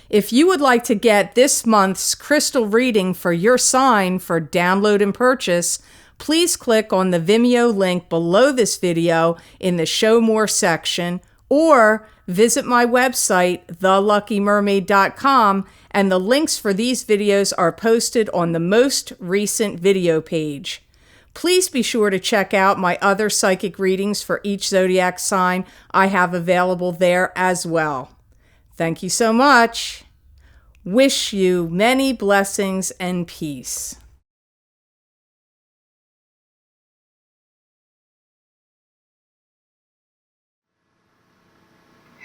If you would like to get this month's crystal reading for your sign for download and purchase, please click on the Vimeo link below this video in the Show More section, or visit my website, theluckymermaid.com, and the links for these videos are posted on the most recent video page. Please be sure to check out my other psychic readings for each zodiac sign I have available there as well. Thank you so much. Wish you many blessings and peace.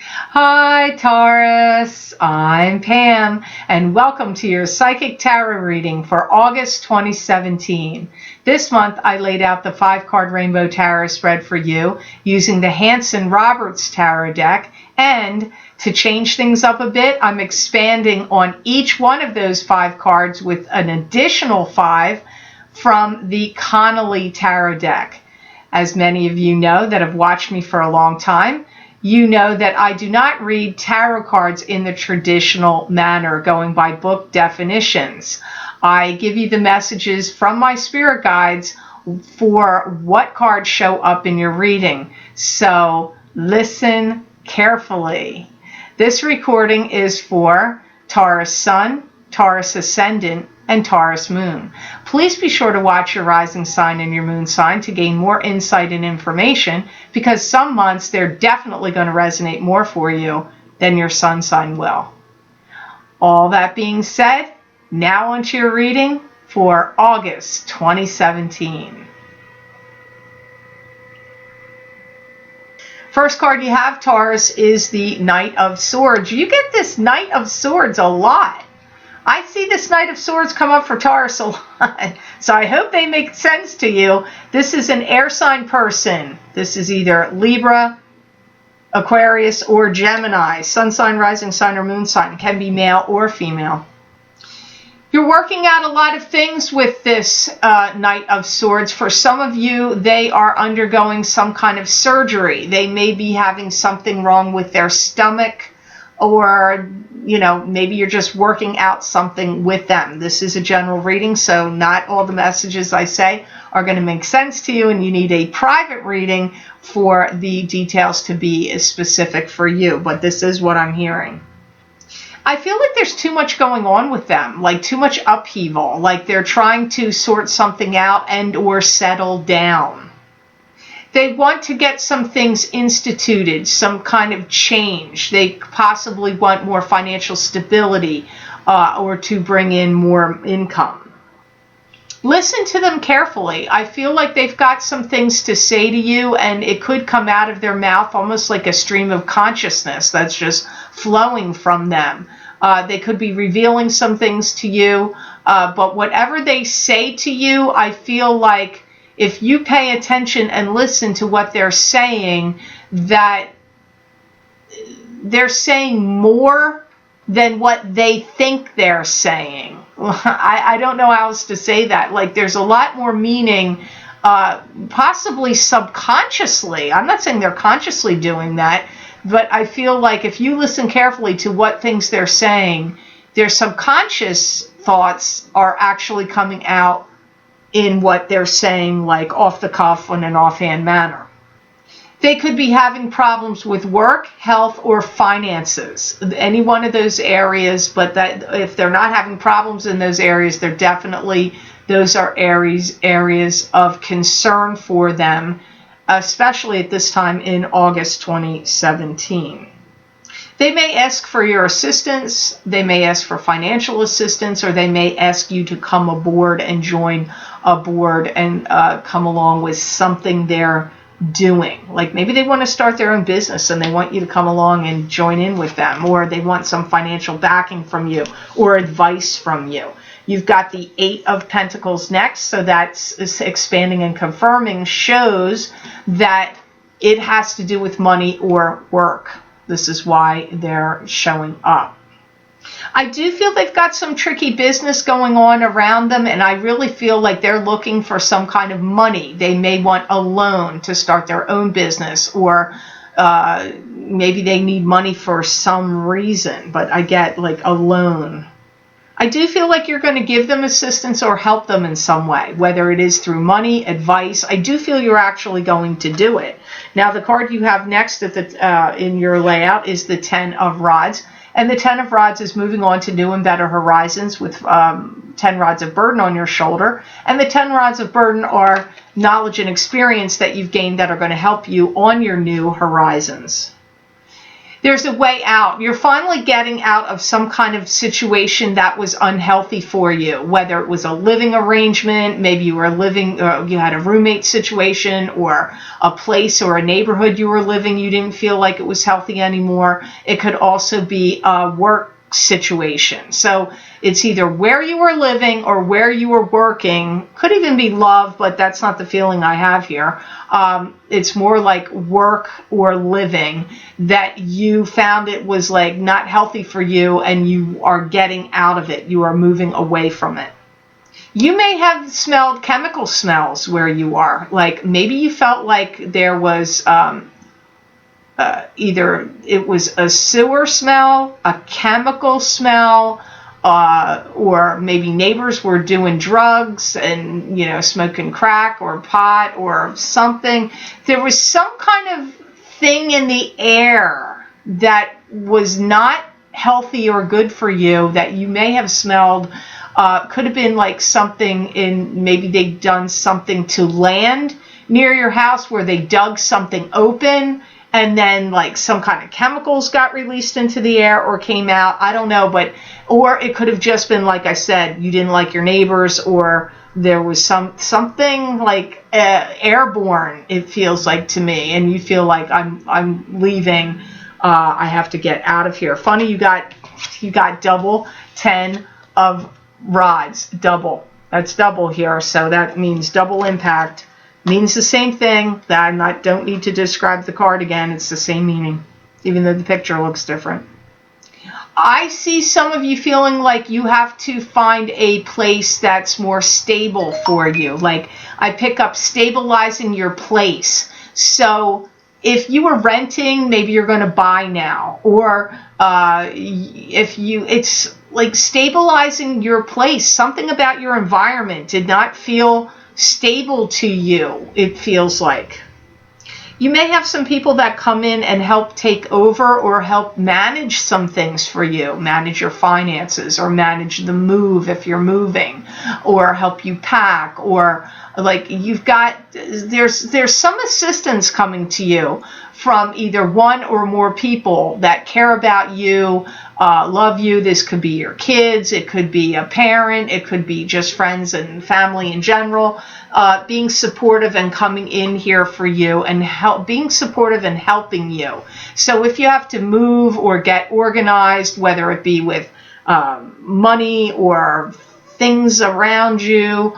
Hi Taurus, I'm Pam, and welcome to your Psychic Tarot reading for August 2017. This month I laid out the 5-card Rainbow Tarot spread for you using the Hanson-Roberts Tarot deck, and to change things up a bit, I'm expanding on each one of those 5 cards with an additional 5 from the Connolly Tarot deck. As many of you know that have watched me for a long time, you know that I do not read tarot cards in the traditional manner, going by book definitions. I give you the messages from my spirit guides for what cards show up in your reading. So listen carefully. This recording is for Taurus Sun, Taurus Ascendant, and Taurus Moon. Please be sure to watch your rising sign and your moon sign to gain more insight and information, because some months they're definitely going to resonate more for you than your sun sign will. All that being said, now onto your reading for August 2017. First card you have, Taurus, is the Knight of Swords. You get this Knight of Swords a lot. I see this Knight of Swords come up for Taurus a lot, so I hope they make sense to you. This is an air sign person. This is either Libra, Aquarius, or Gemini. Sun sign, rising sign, or moon sign. It can be male or female. You're working out a lot of things with this Knight of Swords. For some of you, they are undergoing some kind of surgery. They may be having something wrong with their stomach, or maybe you're just working out something with them. This is a general reading, so not all the messages I say are going to make sense to you, and you need a private reading for the details to be as specific for you, but this is what I'm hearing. I feel like there's too much going on with them, like too much upheaval, like they're trying to sort something out and or settle down. They want to get some things instituted, some kind of change. They possibly want more financial stability or to bring in more income. Listen to them carefully. I feel like they've got some things to say to you, and it could come out of their mouth almost like a stream of consciousness that's just flowing from them. They could be revealing some things to you, but whatever they say to you, I feel like if you pay attention and listen to what they're saying, that they're saying more than what they think they're saying. I don't know how else to say that. Like, there's a lot more meaning, possibly subconsciously. I'm not saying they're consciously doing that, but I feel like if you listen carefully to what things they're saying, their subconscious thoughts are actually coming out in what they're saying, like off the cuff in an offhand manner. They could be having problems with work, health, or finances, any one of those areas, but that if they're not having problems in those areas, they're definitely, those are areas of concern for them, especially at this time in August 2017. They may ask for your assistance, they may ask for financial assistance, or they may ask you to come aboard and join a board and come along with something they're doing. Like maybe they want to start their own business and they want you to come along and join in with them, or they want some financial backing from you or advice from you. You've got the 8 of Pentacles next, so that's expanding and confirming, shows that it has to do with money or work. This is why they're showing up. I do feel they've got some tricky business going on around them, and I really feel like they're looking for some kind of money. They may want a loan to start their own business, or maybe they need money for some reason, but I get like a loan. I do feel like you're going to give them assistance or help them in some way, whether it is through money, advice. I do feel you're actually going to do it. Now, the card you have next at the in your layout is the Ten of Rods. And the Ten of Rods is moving on to new and better horizons with 10 rods of burden on your shoulder. And the 10 rods of burden are knowledge and experience that you've gained that are going to help you on your new horizons. There's a way out. You're finally getting out of some kind of situation that was unhealthy for you, whether it was a living arrangement, maybe you were living, you had a roommate situation, or a place or a neighborhood you were living, you didn't feel like it was healthy anymore. It could also be a work situation. So it's either where you were living or where you were working. Could even be love, but that's not the feeling I have here. It's more like work or living that you found it was like not healthy for you, and you are getting out of it. You are moving away from it. You may have smelled chemical smells where you are. Like maybe you felt like there was either it was a sewer smell, a chemical smell, or maybe neighbors were doing drugs and, you know, smoking crack or pot or something. There was some kind of thing in the air that was not healthy or good for you that you may have smelled. Could have been like something in, maybe they'd done something to land near your house where they dug something open, and then like some kind of chemicals got released into the air or came out. I don't know, or it could have just been, like I said, you didn't like your neighbors, or there was something like airborne, it feels like to me, and you feel like I'm leaving. I have to get out of here. Funny, you got double 10 of rods, double. That's double here, so that means double impact. Means the same thing. That I don't need to describe the card again. It's the same meaning, even though the picture looks different. I see some of you feeling like you have to find a place that's more stable for you. Like I pick up stabilizing your place. So if you were renting, maybe you're going to buy now. Or it's like stabilizing your place. Something about your environment did not feel stable to you, it feels like. You may have some people that come in and help take over or help manage some things for you, manage your finances or manage the move if you're moving, or help you pack, or like there's some assistance coming to you from either one or more people that care about you, love you. This could be your kids, it could be a parent, it could be just friends and family in general, being supportive and coming in here for you and being supportive and helping you. So if you have to move or get organized, whether it be with money or things around you,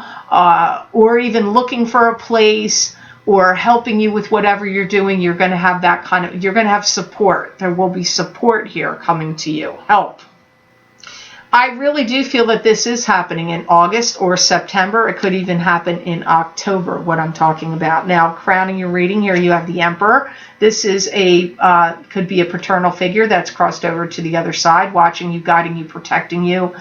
or even looking for a place, or helping you with whatever you're doing, you're going to have you're going to have support. There will be support here coming to you, help. I really do feel that this is happening in August or September. It could even happen in October, what I'm talking about. Now, crowning your reading, here you have the Emperor. This is could be a paternal figure that's crossed over to the other side, watching you, guiding you, protecting you.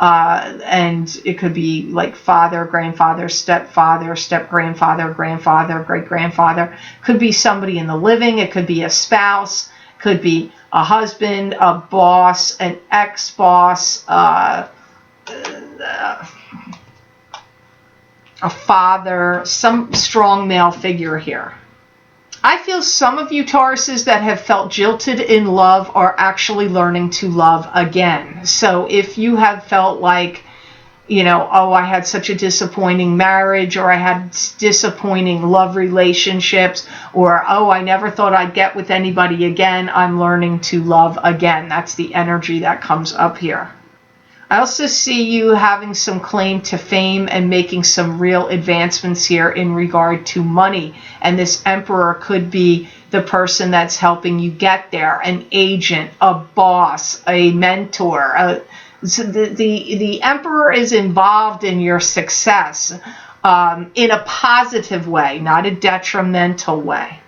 And it could be like father, grandfather, stepfather, step-grandfather, grandfather, great-grandfather. Could be somebody in the living. It could be a spouse. Could be a husband, a boss, an ex-boss, a father, some strong male figure here. I feel some of you Tauruses that have felt jilted in love are actually learning to love again. So if you have felt like, you know, oh, I had such a disappointing marriage, or I had disappointing love relationships, or, oh, I never thought I'd get with anybody again, I'm learning to love again. That's the energy that comes up here. I also see you having some claim to fame and making some real advancements here in regard to money. And this Emperor could be the person that's helping you get there, an agent, a boss, a mentor. The Emperor is involved in your success in a positive way, not a detrimental way.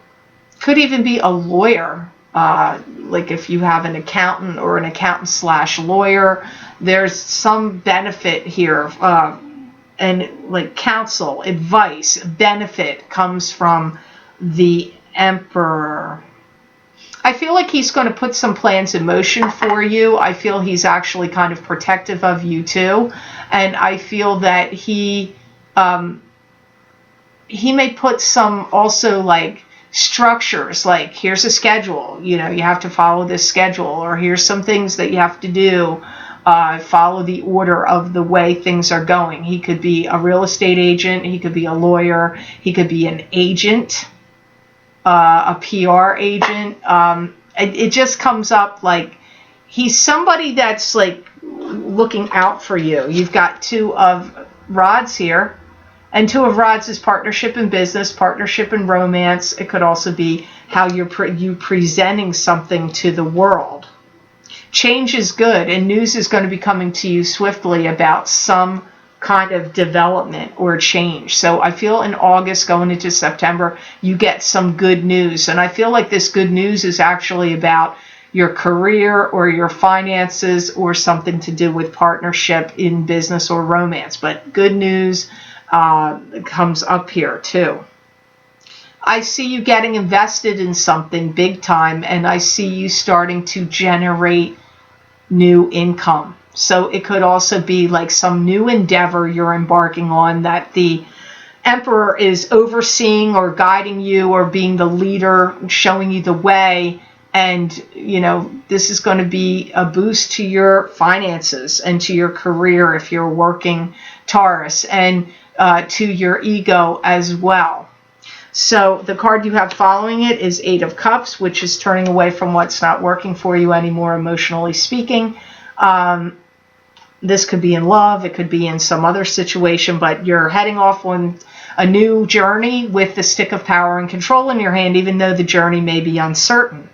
Could even be a lawyer. Like if you have an accountant or an accountant/lawyer, there's some benefit here. And like counsel, advice, benefit comes from the Emperor. I feel like he's going to put some plans in motion for you. I feel he's actually kind of protective of you too. And I feel that he may put some also like structures, like here's a schedule, you have to follow this schedule, or here's some things that you have to do. Follow the order of the way things are going. He could be a real estate agent. He could be a lawyer. He could be an agent, a PR agent. It just comes up like he's somebody that's like looking out for you. You've got 2 of rods here. And 2 of rods is partnership in business, partnership in romance. It could also be how you presenting something to the world. Change is good, and news is going to be coming to you swiftly about some kind of development or change. So I feel in August going into September, you get some good news. And I feel like this good news is actually about your career or your finances or something to do with partnership in business or romance. But good news comes up here too. I see you getting invested in something big time, and I see you starting to generate new income. So it could also be like some new endeavor you're embarking on that the Emperor is overseeing or guiding you or being the leader, showing you the way. And, this is going to be a boost to your finances and to your career if you're working, Taurus, and to your ego as well. So the card you have following it is 8 of Cups, which is turning away from what's not working for you anymore, emotionally speaking. This could be in love. It could be in some other situation, but you're heading off on a new journey with the stick of power and control in your hand, even though the journey may be uncertain.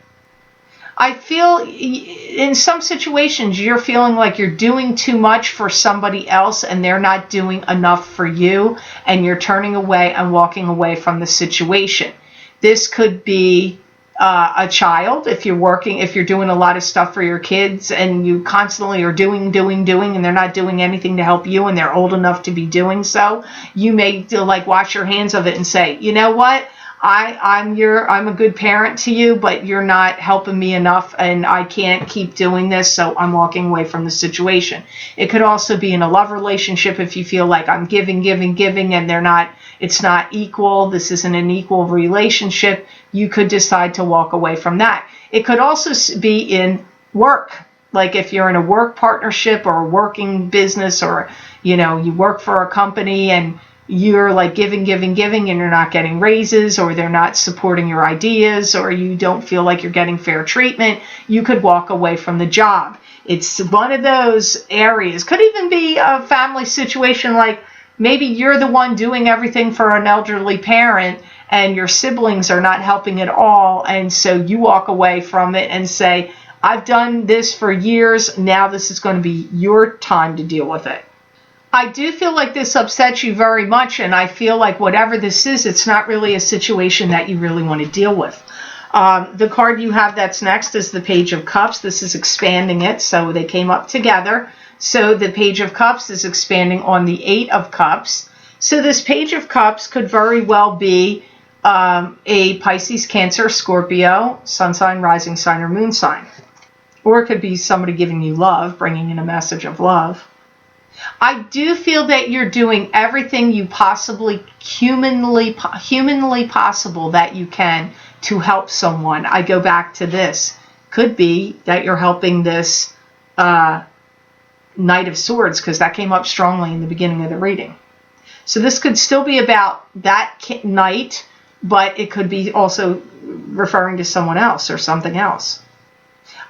I feel in some situations you're feeling like you're doing too much for somebody else and they're not doing enough for you, and you're turning away and walking away from the situation. This could be a child. If you're doing a lot of stuff for your kids and you constantly are doing, and they're not doing anything to help you and they're old enough to be doing so, you may like wash your hands of it and say, you know what? I'm a good parent to you, but you're not helping me enough and I can't keep doing this, so I'm walking away from the situation. It could also be in a love relationship if you feel like I'm giving and it's not equal, this isn't an equal relationship, you could decide to walk away from that. It could also be in work, like if you're in a work partnership or a working business, or you work for a company and you're like giving and you're not getting raises, or they're not supporting your ideas, or you don't feel like you're getting fair treatment, you could walk away from the job. It's one of those areas. Could even be a family situation, like maybe you're the one doing everything for an elderly parent and your siblings are not helping at all, and so you walk away from it and say, I've done this for years, now this is going to be your time to deal with it. I do feel like this upsets you very much, and I feel like whatever this is, it's not really a situation that you really want to deal with. The card you have that's next is the Page of Cups. This is expanding it, so they came up together. So the Page of Cups is expanding on the 8 of Cups. So this Page of Cups could very well be a Pisces, Cancer, Scorpio, sun sign, rising sign, or moon sign. Or it could be somebody giving you love, bringing in a message of love. I do feel that you're doing everything you possibly humanly possible that you can to help someone. I go back to this. Could be that you're helping this Knight of Swords, because that came up strongly in the beginning of the reading. So this could still be about that knight, but it could be also referring to someone else or something else.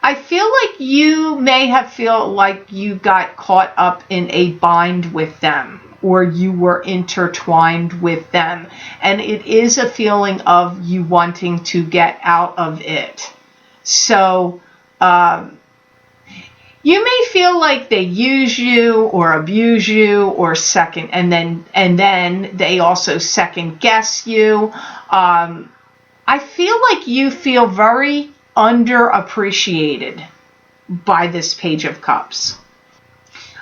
I feel like you may have felt like you got caught up in a bind with them, or you were intertwined with them, and it is a feeling of you wanting to get out of it. So you may feel like they use you or abuse you or and then they also second guess you. I feel like you feel very underappreciated by this Page of Cups.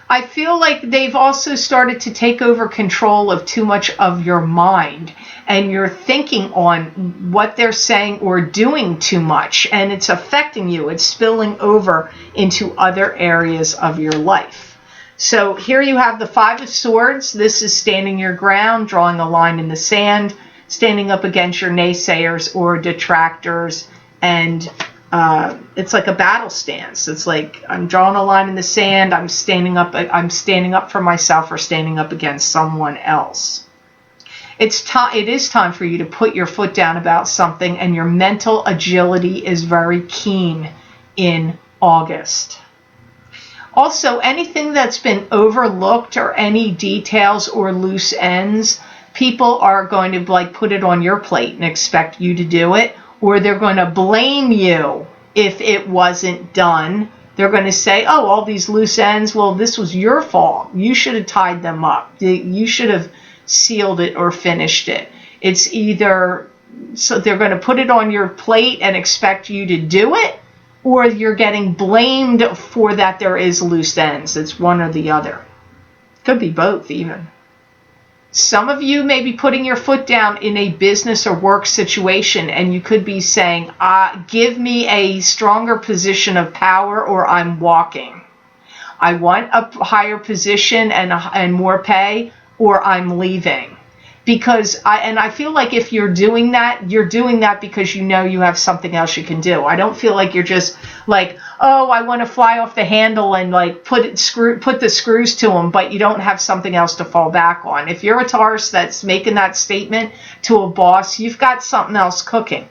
I feel like they've also started to take over control of too much of your mind, and you're thinking on what they're saying or doing too much, and it's affecting you. It's spilling over into other areas of your life. So here you have the Five of Swords. This is standing your ground, drawing a line in the sand, standing up against your naysayers or detractors, and it's like a battle stance. It's like I'm drawing a line in the sand. I'm standing up for myself or standing up against someone else. It is time for you to put your foot down about something, and your mental agility is very keen in August. Also, anything that's been overlooked or any details or loose ends, people are going to like put it on your plate and expect you to do it, or they're going to blame you if it wasn't done. They're going to say, oh, all these loose ends, well, this was your fault. You should have tied them up. You should have sealed it or finished it. It's either, so they're going to put it on your plate and expect you to do it, or you're getting blamed for that there is loose ends. It's one or the other. Could be both even. Some of you may be putting your foot down in a business or work situation, and you could be saying, give me a stronger position of power or I'm walking. I want a higher position and more pay, or I'm leaving. Because I feel like if you're doing that because you know you have something else you can do. I don't feel like you're just like, oh, I want to fly off the handle and like put the screws to them, but you don't have something else to fall back on. If you're a Taurus that's making that statement to a boss, you've got something else cooking.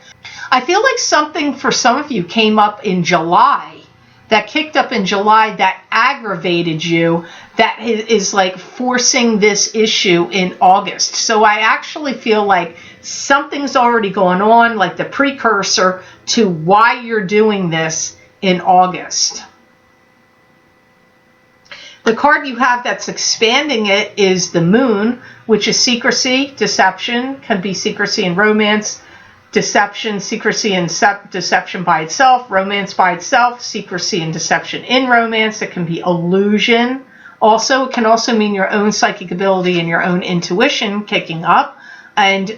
I feel like something for some of you came up in July, that kicked up in July, that aggravated you, that is like forcing this issue in August. So I actually feel like something's already going on, like the precursor to why you're doing this in August. The card you have that's expanding it is the Moon, which is secrecy, deception, can be secrecy and romance, deception, secrecy, and deception by itself, romance by itself, secrecy and deception in romance. It can be illusion. Also, it can also mean your own psychic ability and your own intuition kicking up. And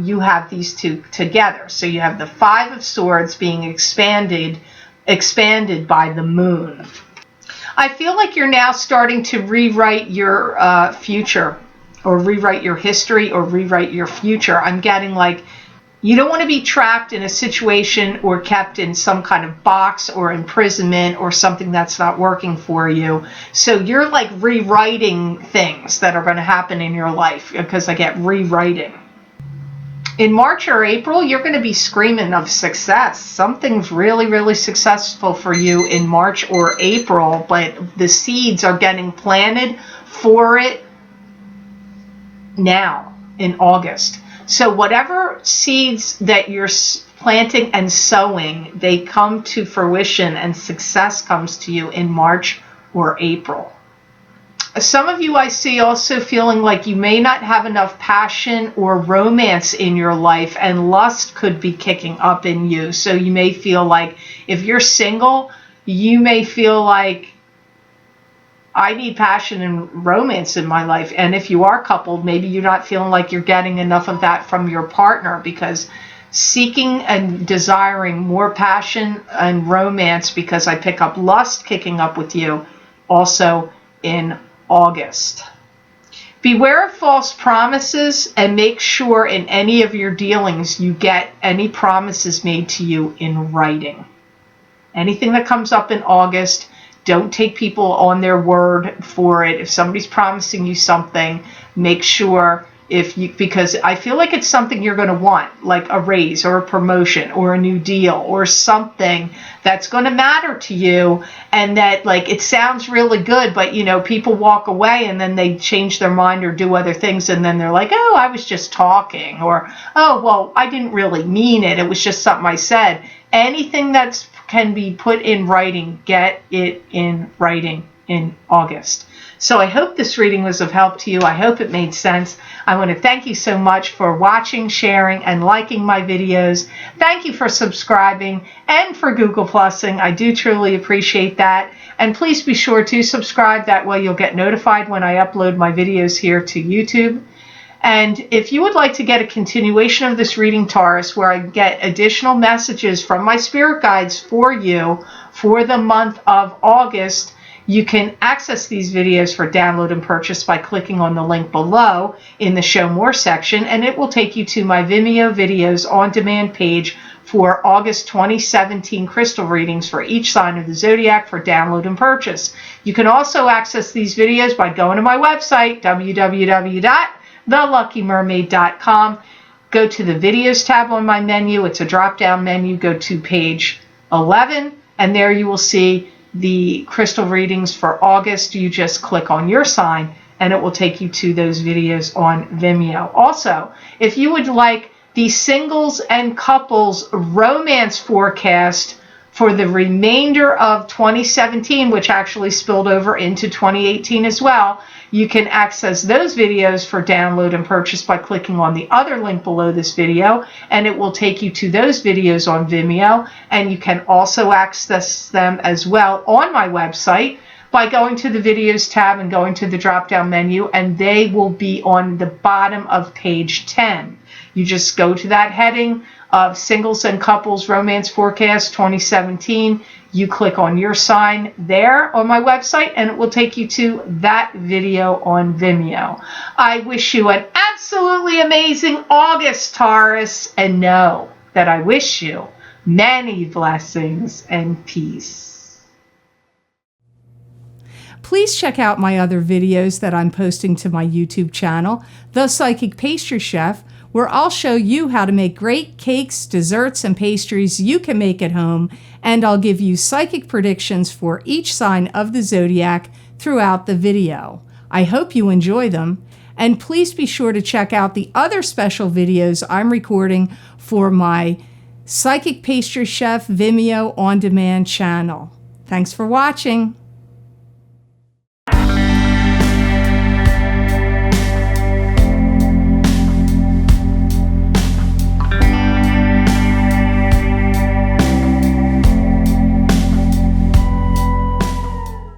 you have these two together. So you have the Five of Swords being expanded by the Moon. I feel like you're now starting to rewrite your future, or rewrite your history, or rewrite your future. I'm getting like, you don't want to be trapped in a situation or kept in some kind of box or imprisonment or something that's not working for you. So you're like rewriting things that are going to happen in your life, because I get rewriting. In March or April, you're going to be screaming of success. Something's really, really successful for you in March or April, but the seeds are getting planted for it now in August. So whatever seeds that you're planting and sowing, they come to fruition and success comes to you in March or April. Some of you I see also feeling like you may not have enough passion or romance in your life, and lust could be kicking up in you. So you may feel like if you're single, you may feel like, I need passion and romance in my life. And if you are coupled, maybe you're not feeling like you're getting enough of that from your partner, because seeking and desiring more passion and romance, because I pick up lust kicking up with you also in August. Beware of false promises, and make sure in any of your dealings you get any promises made to you in writing. Anything that comes up in August, don't take people on their word for it. If somebody's promising you something, make sure because I feel like it's something you're going to want, like a raise or a promotion or a new deal or something that's going to matter to you, and that like it sounds really good, but people walk away and then they change their mind or do other things, and then they're like, oh, I was just talking, or oh, well, I didn't really mean it. It was just something I said. Anything that can be put in writing, get it in writing in August. So I hope this reading was of help to you. I hope it made sense. I want to thank you so much for watching, sharing, and liking my videos. Thank you for subscribing and for Google Plusing. I do truly appreciate that. And please be sure to subscribe. That way you'll get notified when I upload my videos here to YouTube. And if you would like to get a continuation of this reading, Taurus, where I get additional messages from my spirit guides for you for the month of August, you can access these videos for download and purchase by clicking on the link below in the Show More section, and it will take you to my Vimeo videos on demand page for August 2017 crystal readings for each sign of the zodiac for download and purchase. You can also access these videos by going to my website, www.theluckymermaid.com. Go to the videos tab on my menu. It's a drop down menu. Go to page 11, and there you will see the crystal readings for August. You just click on your sign and it will take you to those videos on Vimeo. Also, if you would like the singles and couples romance forecast for the remainder of 2017, which actually spilled over into 2018 as well, you can access those videos for download and purchase by clicking on the other link below this video, and it will take you to those videos on Vimeo. And you can also access them as well on my website by going to the videos tab and going to the drop down menu, and they will be on the bottom of page 10. You just go to that heading of Singles and Couples Romance Forecast 2017. You click on your sign there on my website, and it will take you to that video on Vimeo. I wish you an absolutely amazing August, Taurus, and know that I wish you many blessings and peace. Please check out my other videos that I'm posting to my YouTube channel, The Psychic Pastry Chef, where I'll show you how to make great cakes, desserts, and pastries you can make at home, and I'll give you psychic predictions for each sign of the zodiac throughout the video. I hope you enjoy them, and please be sure to check out the other special videos I'm recording for my Psychic Pastry Chef Vimeo on demand channel. Thanks for watching.